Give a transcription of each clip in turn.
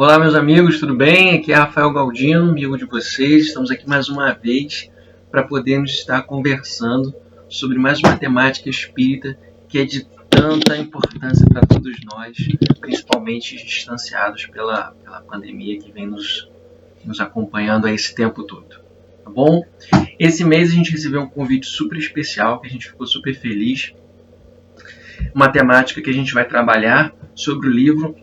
Olá, meus amigos, tudo bem? Aqui é Rafael Galdino, amigo de vocês. Estamos aqui mais uma vez para podermos estar conversando sobre mais uma temática espírita que é de tanta importância para todos nós, principalmente distanciados pela pandemia que vem nos acompanhando a esse tempo todo. Tá bom? Esse mês a gente recebeu um convite super especial, que a gente ficou super feliz. Uma temática que a gente vai trabalhar sobre o livro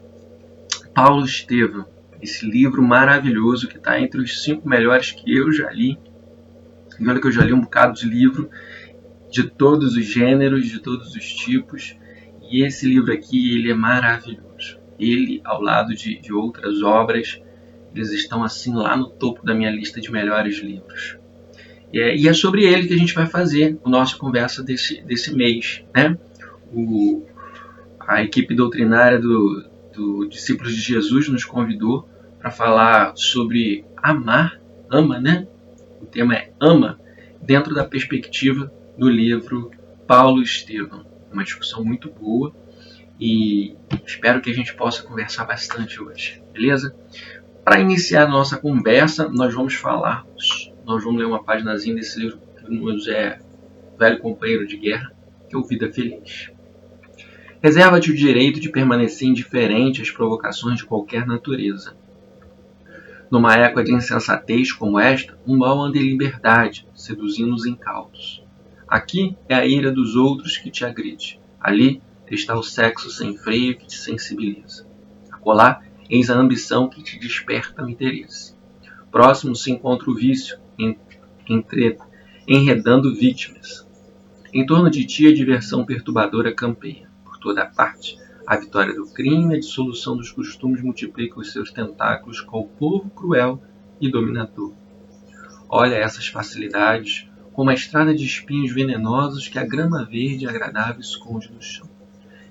Paulo Estevam, esse livro maravilhoso que está entre os 5 melhores que eu já li. E olha que eu já li um bocado de livro de todos os gêneros, de todos os tipos. E esse livro aqui, ele é maravilhoso. Ele, ao lado de outras obras, eles estão assim lá no topo da minha lista de melhores livros. E é sobre ele que a gente vai fazer a nossa conversa desse mês, né? A equipe doutrinária do Discípulos de Jesus nos convidou para falar sobre ama, né? O tema é ama, dentro da perspectiva do livro Paulo Estevam. Uma discussão muito boa e espero que a gente possa conversar bastante hoje, beleza? Para iniciar a nossa conversa, nós vamos ler uma paginazinha desse livro que nos é velho companheiro de guerra, que é o Vida Feliz. Reserva-te o direito de permanecer indiferente às provocações de qualquer natureza. Numa época de insensatez como esta, um mal anda em liberdade, seduzindo os incautos. Aqui é a ira dos outros que te agride. Ali está o sexo sem freio que te sensibiliza. Acolá, eis a ambição que te desperta o interesse. Próximo se encontra o vício, enredando vítimas. Em torno de ti a diversão perturbadora campeia. Toda parte, a vitória do crime e a dissolução dos costumes multiplicam os seus tentáculos com o povo cruel e dominador. Olha essas facilidades, como a estrada de espinhos venenosos que a grama verde e agradável esconde no chão.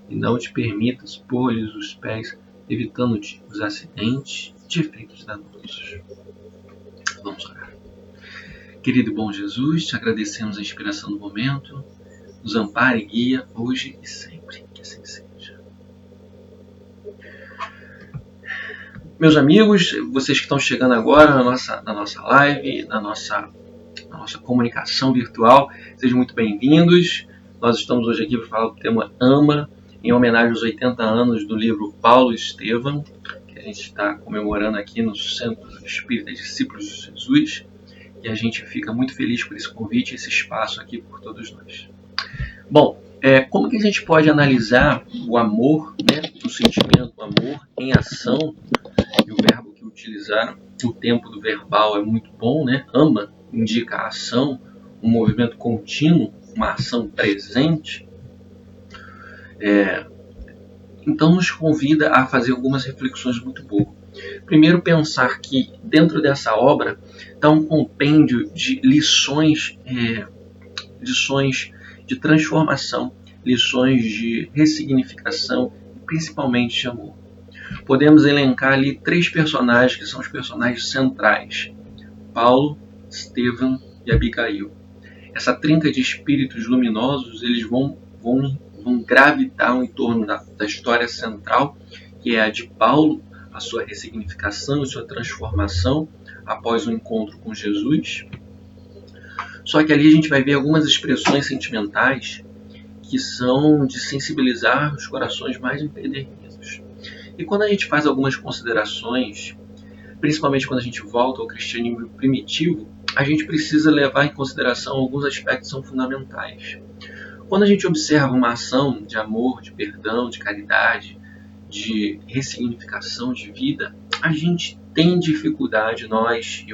E não te permitas pôr-lhes os pés, evitando-te os acidentes de efeitos danosos. Vamos orar. Querido e bom Jesus, te agradecemos a inspiração do momento. Nos ampare e guia hoje e sempre. Que assim seja. Meus amigos, vocês que estão chegando agora na nossa live, na nossa comunicação virtual, sejam muito bem-vindos. Nós estamos hoje aqui para falar do tema Ama, em homenagem aos 80 anos do livro Paulo Estevam, que a gente está comemorando aqui no Centro Espírita Discípulos de Jesus. E a gente fica muito feliz por esse convite, esse espaço aqui por todos nós. Bom, como que a gente pode analisar o amor, né, o sentimento, o amor em ação, e o verbo que utilizaram, o tempo do verbal é muito bom, né? Ama indica a ação, um movimento contínuo, uma ação presente. Então nos convida a fazer algumas reflexões muito boas. Primeiro, pensar que dentro dessa obra está um compêndio de lições de transformação, lições de ressignificação e principalmente de amor. Podemos elencar ali 3 personagens que são os personagens centrais: Paulo, Estevam e Abigail. Essa trinca de espíritos luminosos, eles vão gravitar em torno da história central, que é a de Paulo, a sua ressignificação e sua transformação após o encontro com Jesus. Só que ali a gente vai ver algumas expressões sentimentais que são de sensibilizar os corações mais empedernidos. E quando a gente faz algumas considerações, principalmente quando a gente volta ao cristianismo primitivo, a gente precisa levar em consideração alguns aspectos que são fundamentais. Quando a gente observa uma ação de amor, de perdão, de caridade, de ressignificação de vida, a gente tem dificuldade, nós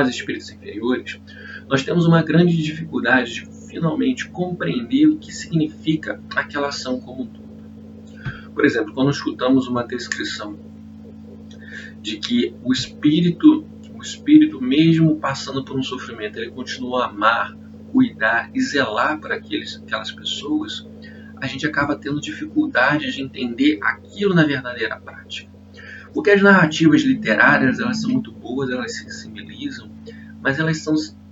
espíritos inferiores, nós temos uma grande dificuldade de finalmente compreender o que significa aquela ação como um todo. Por exemplo, quando escutamos uma descrição de que o espírito mesmo passando por um sofrimento, ele continua a amar, cuidar e zelar para aquelas pessoas, a gente acaba tendo dificuldade de entender aquilo na verdadeira prática. Porque as narrativas literárias, elas são muito boas, elas sensibilizam, mas elas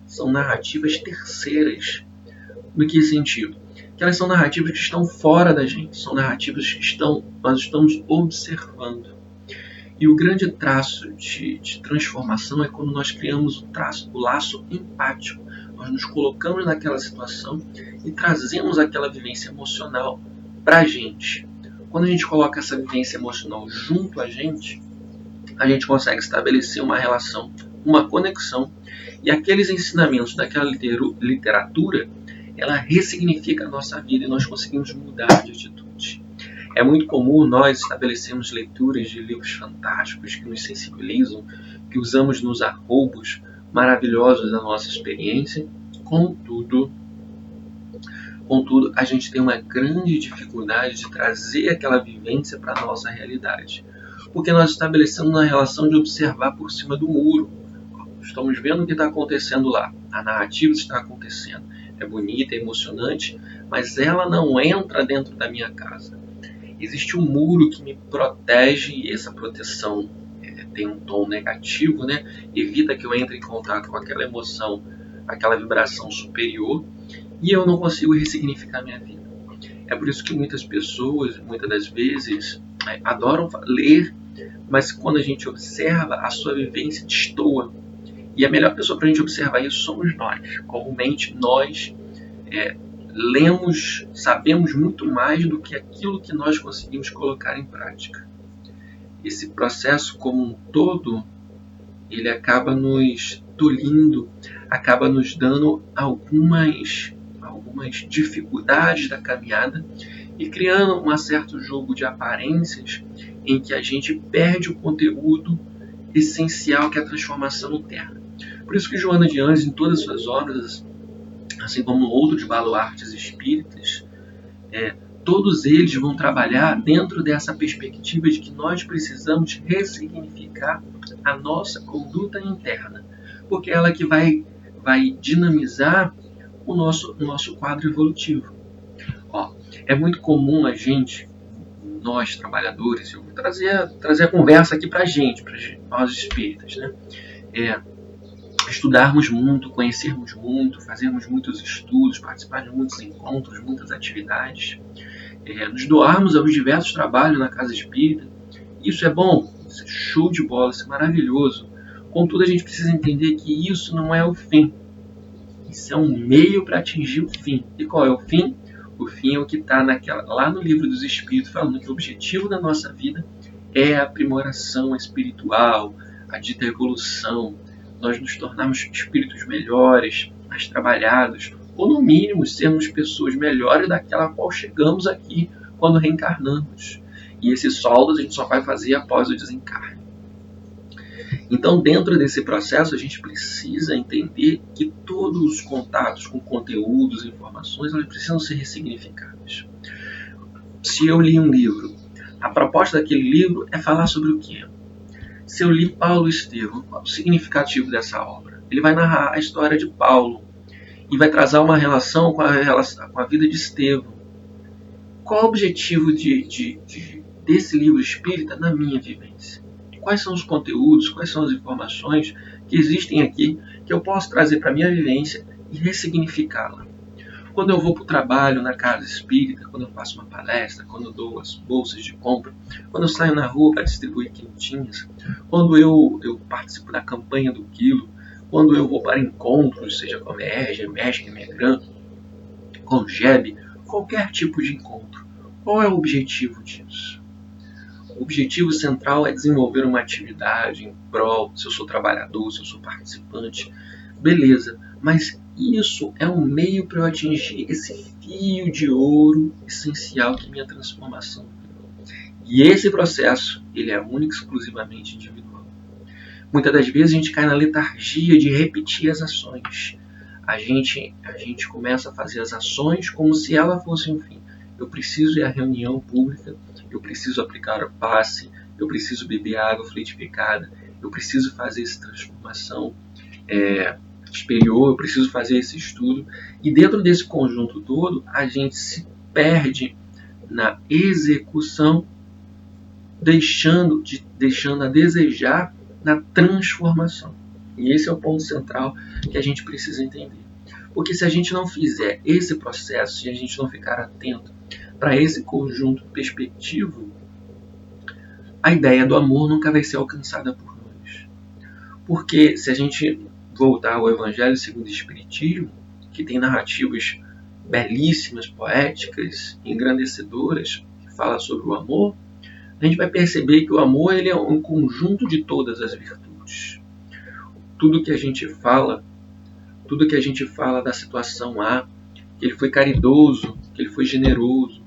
são narrativas terceiras. No que sentido? Que elas são narrativas que estão fora da gente, são narrativas que nós estamos observando. E o grande traço de transformação é quando nós criamos o laço empático. Nós nos colocamos naquela situação e trazemos aquela vivência emocional para a gente. Quando a gente coloca essa vivência emocional junto a gente consegue estabelecer uma relação, uma conexão, e aqueles ensinamentos daquela literatura, ela ressignifica a nossa vida e nós conseguimos mudar de atitude. É muito comum nós estabelecermos leituras de livros fantásticos que nos sensibilizam, que usamos nos arroubos maravilhosos da nossa experiência. Contudo, a gente tem uma grande dificuldade de trazer aquela vivência para a nossa realidade. Porque nós estabelecemos uma relação de observar por cima do muro. Estamos vendo o que está acontecendo lá. A narrativa está acontecendo. É bonita, é emocionante, mas ela não entra dentro da minha casa. Existe um muro que me protege, e essa proteção tem um tom negativo, né? Evita que eu entre em contato com aquela emoção, aquela vibração superior, e eu não consigo ressignificar minha vida. É por isso que muitas pessoas, muitas das vezes, adoram ler, mas quando a gente observa, a sua vivência destoa. E a melhor pessoa para a gente observar isso somos nós. Comumente nós lemos, sabemos muito mais do que aquilo que nós conseguimos colocar em prática. Esse processo como um todo, ele acaba nos tolhindo, acaba nos dando algumas dificuldades da caminhada e criando um certo jogo de aparências em que a gente perde o conteúdo essencial que é a transformação interna. Por isso que Joana de Ângeles, em todas as suas obras, assim como outros baluartes espíritas, todos eles vão trabalhar dentro dessa perspectiva de que nós precisamos ressignificar a nossa conduta interna, porque é ela que vai dinamizar o nosso quadro evolutivo. É muito comum nós trabalhadores, eu vou trazer a conversa aqui para nós espíritas, né? Estudarmos muito, conhecermos muito, fazermos muitos estudos, participar de muitos encontros, muitas atividades, nos doarmos aos diversos trabalhos na casa espírita. Isso é bom, isso é show de bola, isso é maravilhoso. Contudo, a gente precisa entender que isso não é o fim. Isso é um meio para atingir o fim. E qual é o fim? O fim é o que está lá no Livro dos Espíritos, falando que o objetivo da nossa vida é a aprimoração espiritual, a dita evolução. Nós nos tornarmos espíritos melhores, mais trabalhados, ou no mínimo sermos pessoas melhores daquela a qual chegamos aqui quando reencarnamos. E esse saldo a gente só vai fazer após o desencarne. Então, dentro desse processo, a gente precisa entender que todos os contatos com conteúdos e informações, elas precisam ser ressignificados. Se eu li um livro, a proposta daquele livro é falar sobre o quê? Se eu li Paulo Estevão, qual é o significativo dessa obra? Ele vai narrar a história de Paulo e vai trazer uma relação com a vida de Estevão. Qual o objetivo desse livro espírita na minha vivência? Quais são os conteúdos, quais são as informações que existem aqui que eu posso trazer para a minha vivência e ressignificá-la? Quando eu vou para o trabalho na casa espírita, quando eu faço uma palestra, quando eu dou as bolsas de compra, quando eu saio na rua para distribuir quentinhas, quando eu participo da campanha do quilo, quando eu vou para encontros, seja com a MERG, MESC, MEGRAN, com GEB, qualquer tipo de encontro, qual é o objetivo disso? O objetivo central é desenvolver uma atividade em prol, se eu sou trabalhador, se eu sou participante, beleza, mas isso é um meio para eu atingir esse fio de ouro essencial que é minha transformação. E esse processo, ele é único e exclusivamente individual. Muitas das vezes a gente cai na letargia de repetir as ações. A gente começa a fazer as ações como se ela fosse um fim. Eu preciso ir à reunião pública, eu preciso aplicar o passe, eu preciso beber água fluidificada, eu preciso fazer essa transformação superior, eu preciso fazer esse estudo. E dentro desse conjunto todo, a gente se perde na execução, deixando a desejar na transformação. E esse é o ponto central que a gente precisa entender. Porque se a gente não fizer esse processo, se a gente não ficar atento para esse conjunto perspectivo, a ideia do amor nunca vai ser alcançada por nós. Porque se a gente voltar ao Evangelho segundo o Espiritismo, que tem narrativas belíssimas, poéticas, engrandecedoras, que fala sobre o amor, a gente vai perceber que o amor ele é um conjunto de todas as virtudes. Tudo que a gente fala da situação A, que ele foi caridoso, que ele foi generoso,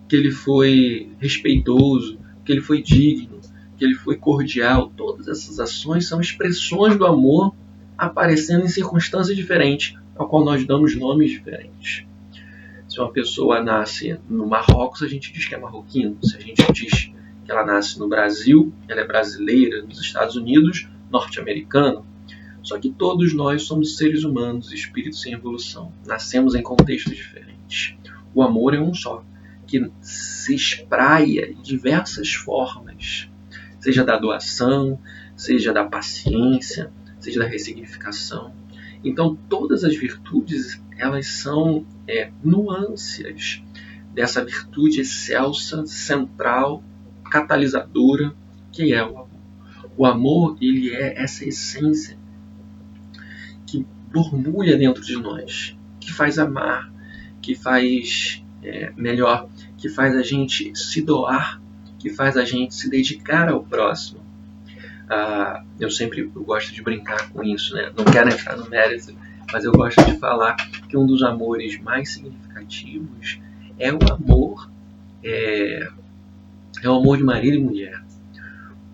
que ele foi respeitoso, que ele foi digno, que ele foi cordial, todas essas ações são expressões do amor aparecendo em circunstâncias diferentes, ao qual nós damos nomes diferentes. Se uma pessoa nasce no Marrocos, a gente diz que é marroquino. Se a gente diz que ela nasce no Brasil, ela é brasileira. Nos Estados Unidos, norte-americano. Só que todos nós somos seres humanos, espíritos em evolução. Nascemos em contextos diferentes. O amor é um só, que se espraia em diversas formas. Seja da doação, seja da paciência, seja da ressignificação. Então, todas as virtudes, elas são nuances dessa virtude excelsa, central, catalisadora, que é o amor. O amor, ele é essa essência que borbulha dentro de nós, que faz amar, que faz que faz a gente se doar, que faz a gente se dedicar ao próximo. Eu gosto de brincar com isso, né? Não quero entrar no mérito, mas eu gosto de falar que um dos amores mais significativos é o amor de marido e mulher.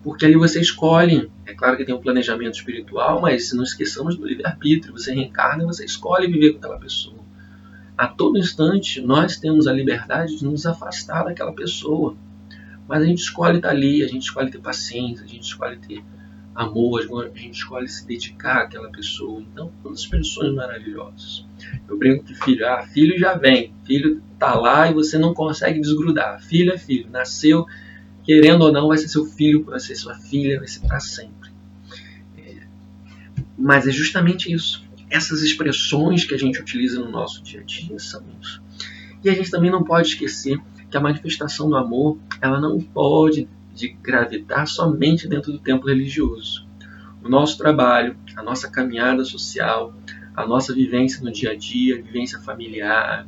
Porque ali você escolhe, é claro que tem um planejamento espiritual, mas não esqueçamos do livre-arbítrio, você reencarna e você escolhe viver com aquela pessoa. A todo instante nós temos a liberdade de nos afastar daquela pessoa, mas a gente escolhe estar ali, a gente escolhe ter paciência, a gente escolhe ter amor, a gente escolhe se dedicar àquela pessoa. Então, todas expressões maravilhosas. Eu brinco que filho já vem, filho está lá e você não consegue desgrudar. Filho é filho, nasceu, querendo ou não, vai ser seu filho, vai ser sua filha, vai ser para sempre. Mas é justamente isso. Essas expressões que a gente utiliza no nosso dia a dia são isso. E a gente também não pode esquecer que a manifestação do amor, ela não pode gravitar somente dentro do templo religioso. O nosso trabalho, a nossa caminhada social, a nossa vivência no dia a dia, a vivência familiar, a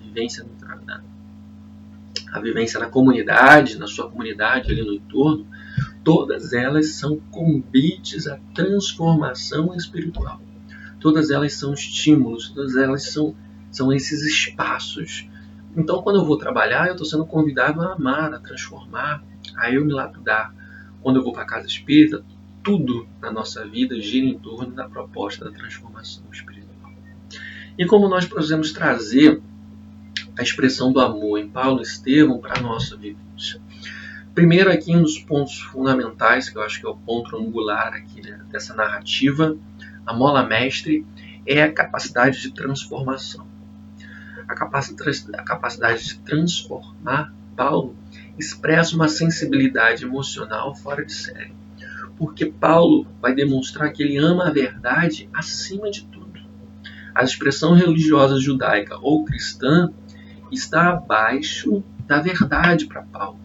vivência na comunidade, na sua comunidade, ali no entorno, todas elas são convites à transformação espiritual. Todas elas são estímulos, todas elas são esses espaços. Então, quando eu vou trabalhar, eu estou sendo convidado a amar, a transformar, a eu me lapidar. Quando eu vou para a casa espírita, tudo na nossa vida gira em torno da proposta da transformação espiritual. E como nós podemos trazer a expressão do amor em Paulo e Estevão para a nossa vivência? Primeiro, aqui um dos pontos fundamentais, que eu acho que é o ponto angular aqui, né, dessa narrativa, a mola mestre, é a capacidade de transformação. A capacidade de transformar Paulo expressa uma sensibilidade emocional fora de série. Porque Paulo vai demonstrar que ele ama a verdade acima de tudo. A expressão religiosa judaica ou cristã está abaixo da verdade para Paulo.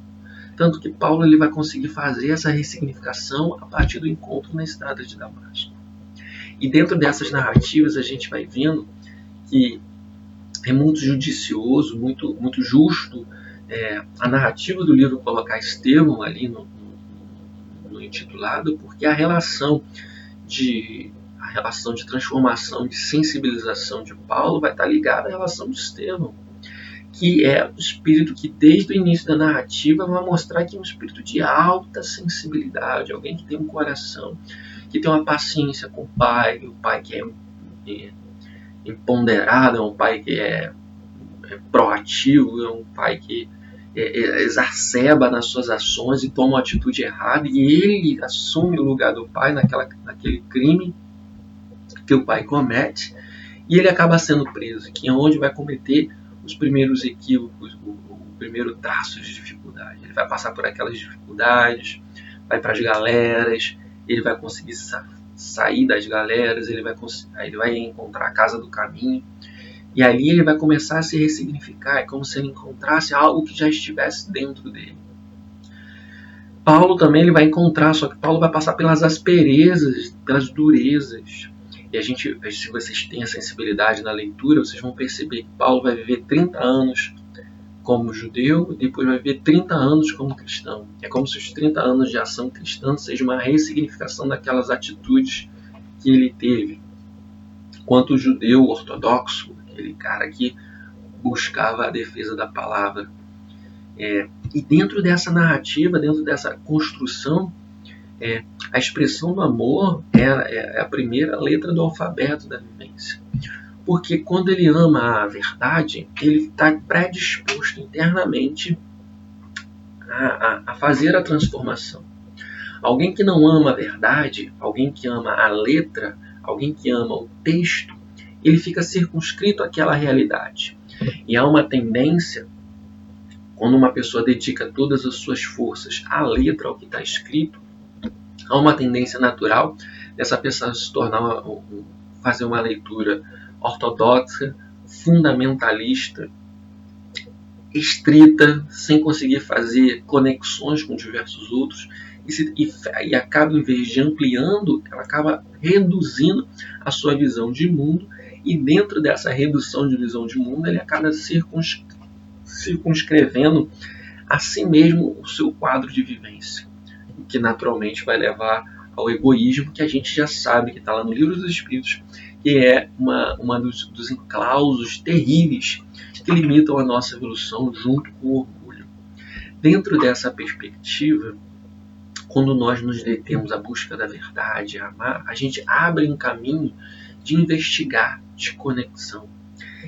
Tanto que Paulo ele vai conseguir fazer essa ressignificação a partir do encontro na estrada de Damasco. E dentro dessas narrativas a gente vai vendo que é muito judicioso, muito justo a narrativa do livro colocar Estevão ali no intitulado, porque a relação de transformação, de sensibilização de Paulo vai estar ligada à relação de Estevão, que é o espírito que desde o início da narrativa vai mostrar que é um espírito de alta sensibilidade, alguém que tem um coração, que tem uma paciência com o pai que é empoderado, é um pai que é proativo, é um pai que exacerba nas suas ações e toma uma atitude errada, e ele assume o lugar do pai naquele crime que o pai comete, e ele acaba sendo preso, que é onde vai cometer os primeiros equívocos, o primeiro traço de dificuldade. Ele vai passar por aquelas dificuldades, vai para as galeras, ele vai conseguir sair das galeras, ele vai encontrar a casa do caminho, e ali ele vai começar a se ressignificar, é como se ele encontrasse algo que já estivesse dentro dele. Paulo também ele vai encontrar, só que Paulo vai passar pelas asperezas, pelas durezas. E se vocês têm a sensibilidade na leitura, vocês vão perceber que Paulo vai viver 30 anos como judeu e depois vai viver 30 anos como cristão. É como se os 30 anos de ação cristã seja uma ressignificação daquelas atitudes que ele teve. Enquanto judeu ortodoxo, aquele cara que buscava a defesa da palavra. E dentro dessa narrativa, dentro dessa construção, a expressão do amor é a primeira letra do alfabeto da vivência. Porque quando ele ama a verdade, ele está predisposto internamente a fazer a transformação. Alguém que não ama a verdade, alguém que ama a letra, alguém que ama o texto, ele fica circunscrito àquela realidade. E há uma tendência, quando uma pessoa dedica todas as suas forças à letra, ao que está escrito, há uma tendência natural dessa pessoa se tornar fazer uma leitura ortodoxa, fundamentalista, estrita, sem conseguir fazer conexões com diversos outros, e acaba, em vez de ampliando, ela acaba reduzindo a sua visão de mundo, e dentro dessa redução de visão de mundo, ele acaba circunscrevendo a si mesmo o seu quadro de vivência, o que naturalmente vai levar ao egoísmo, que a gente já sabe que está lá no Livro dos Espíritos, que é uma dos enclausos terríveis que limitam a nossa evolução junto com o orgulho. Dentro dessa perspectiva, quando nós nos detemos à busca da verdade, a amar, a gente abre um caminho de investigar, de conexão.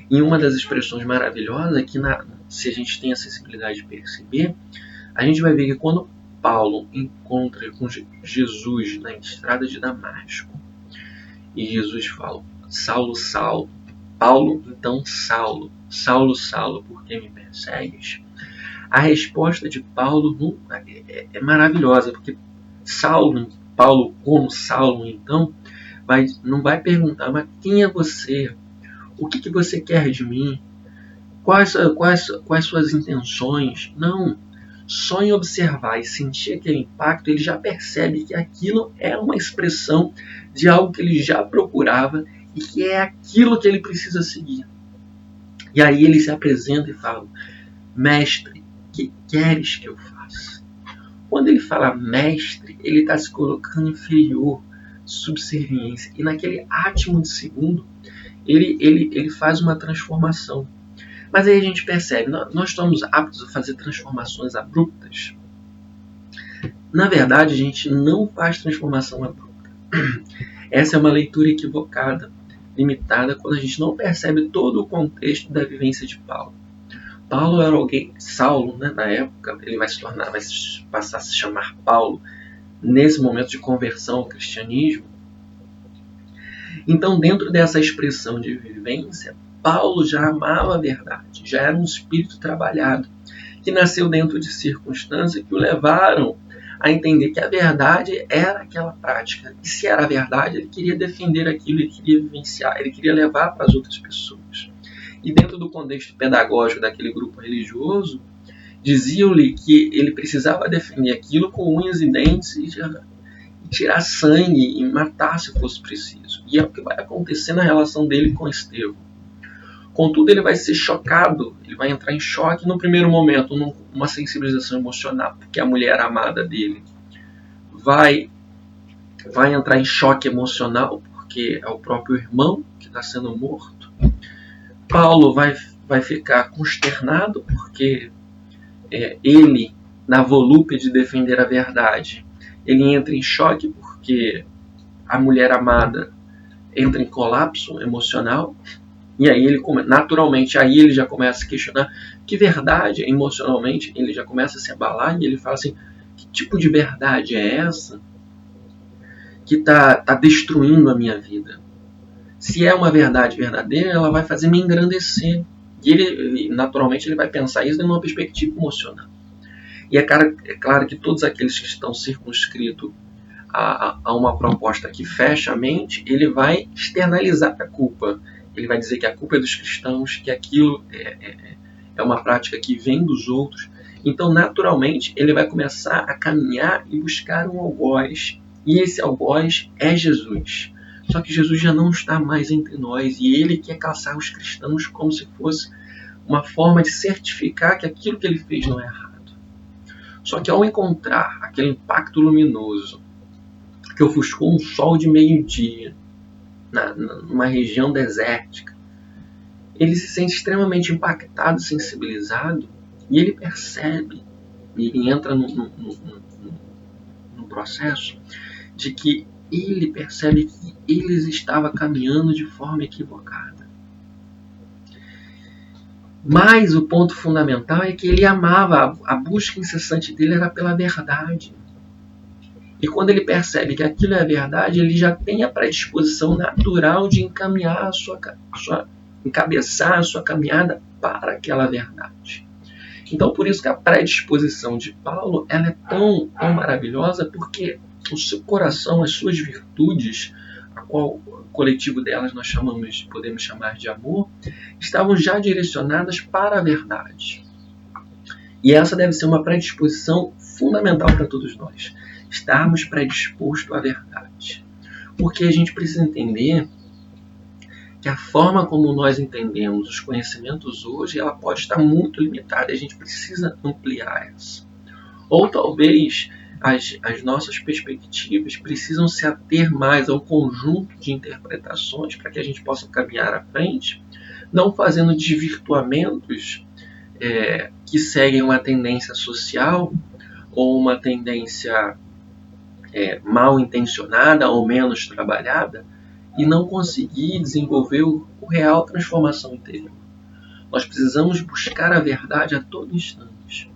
E uma das expressões maravilhosas é que, se a gente tem a sensibilidade de perceber, a gente vai ver que quando Paulo encontra com Jesus na estrada de Damasco, e Jesus fala: Saulo, Saulo. Paulo, então Saulo. Saulo, Saulo, por que me persegues? A resposta de Paulo é maravilhosa, porque Paulo, como Saulo, então, não vai perguntar: mas quem é você? O que você quer de mim? Quais suas intenções? Não. Só em observar e sentir aquele impacto, ele já percebe que aquilo é uma expressão de algo que ele já procurava e que é aquilo que ele precisa seguir. E aí ele se apresenta e fala: mestre, o que queres que eu faça? Quando ele fala mestre, ele está se colocando inferior, subserviência. E naquele átimo de segundo, ele faz uma transformação. Mas aí a gente percebe, nós estamos aptos a fazer transformações abruptas. Na verdade, a gente não faz transformação abrupta. Essa é uma leitura equivocada, limitada, quando a gente não percebe todo o contexto da vivência de Paulo. Paulo era alguém, Saulo, né, na época, ele vai passar a se chamar Paulo, nesse momento de conversão ao cristianismo. Então, dentro dessa expressão de vivência, Paulo já amava a verdade, já era um espírito trabalhado, que nasceu dentro de circunstâncias que o levaram a entender que a verdade era aquela prática. E se era a verdade, ele queria defender aquilo, ele queria vivenciar, ele queria levar para as outras pessoas. E dentro do contexto pedagógico daquele grupo religioso, diziam-lhe que ele precisava defender aquilo com unhas e dentes e tirar sangue e matar se fosse preciso. E é o que vai acontecer na relação dele com Estevão. Contudo, ele vai ser chocado, ele vai entrar em choque no primeiro momento, numa sensibilização emocional, porque a mulher amada dele vai entrar em choque emocional, porque é o próprio irmão que está sendo morto. Paulo vai ficar consternado, porque ele, na volúpia de defender a verdade, ele entra em choque porque a mulher amada entra em colapso emocional. E aí naturalmente, aí ele já começa a questionar que verdade, emocionalmente, ele já começa a se abalar e ele fala assim: que tipo de verdade é essa que está destruindo a minha vida? Se é uma verdade verdadeira, ela vai fazer me engrandecer. E naturalmente ele vai pensar isso numa perspectiva emocional. E é claro que todos aqueles que estão circunscritos a uma proposta que fecha a mente, ele vai externalizar a culpa. Ele vai dizer que a culpa é dos cristãos, que aquilo é uma prática que vem dos outros. Então, naturalmente, ele vai começar a caminhar e buscar um algoz. E esse algoz é Jesus. Só que Jesus já não está mais entre nós e ele quer caçar os cristãos como se fosse uma forma de certificar que aquilo que ele fez não é errado. Só que ao encontrar aquele impacto luminoso que ofuscou um sol de meio-dia numa região desértica, ele se sente extremamente impactado, sensibilizado, e ele percebe, e ele entra num processo de que ele percebe que ele estava caminhando de forma equivocada. Mas o ponto fundamental é que ele amava, a busca incessante dele era pela verdade. E quando ele percebe que aquilo é verdade, ele já tem a predisposição natural de encabeçar a sua caminhada para aquela verdade. Então, por isso que a predisposição de Paulo ela é tão maravilhosa, porque o seu coração, as suas virtudes, a qual o coletivo delas nós podemos chamar de amor, estavam já direcionadas para a verdade. E essa deve ser uma predisposição fundamental para todos nós. Estarmos predispostos à verdade. Porque a gente precisa entender que a forma como nós entendemos os conhecimentos hoje, ela pode estar muito limitada e a gente precisa ampliar essa. Ou talvez as nossas perspectivas precisam se ater mais ao conjunto de interpretações para que a gente possa caminhar à frente, não fazendo desvirtuamentos que seguem uma tendência social ou uma tendência mal intencionada ou menos trabalhada, e não conseguir desenvolver o real transformação interior. Nós precisamos buscar a verdade a todo instante.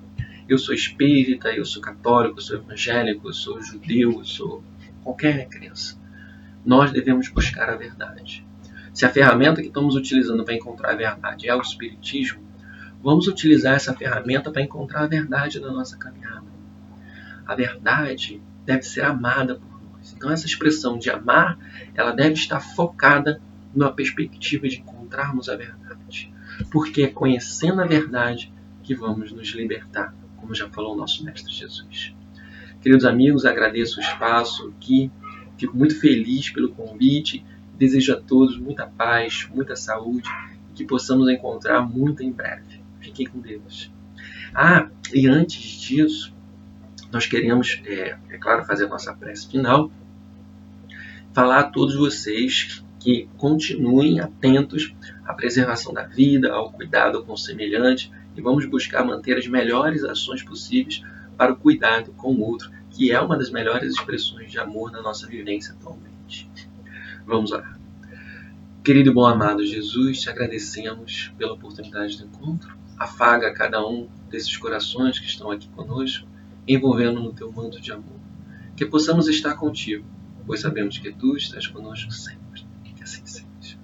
Eu sou espírita, eu sou católico, eu sou evangélico, eu sou judeu, eu sou qualquer crença. Nós devemos buscar a verdade. Se a ferramenta que estamos utilizando para encontrar a verdade é o espiritismo, vamos utilizar essa ferramenta para encontrar a verdade na nossa caminhada. A verdade deve ser amada por nós. Então essa expressão de amar, ela deve estar focada na perspectiva de encontrarmos a verdade. Porque é conhecendo a verdade que vamos nos libertar, como já falou o nosso Mestre Jesus. Queridos amigos, agradeço o espaço aqui, fico muito feliz pelo convite, desejo a todos muita paz, muita saúde e que possamos encontrar muito em breve. Fiquem com Deus. E antes disso, nós queremos, claro, fazer a nossa prece final, falar a todos vocês que continuem atentos à preservação da vida, ao cuidado com o semelhante, e vamos buscar manter as melhores ações possíveis para o cuidado com o outro, que é uma das melhores expressões de amor na nossa vivência atualmente. Vamos lá. Querido e bom amado Jesus, te agradecemos pela oportunidade do encontro. Afaga cada um desses corações que estão aqui conosco, envolvendo no teu manto de amor. Que possamos estar contigo, pois sabemos que tu estás conosco sempre. Que assim seja.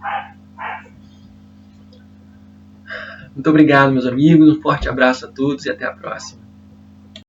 Muito obrigado, meus amigos. Um forte abraço a todos e até a próxima.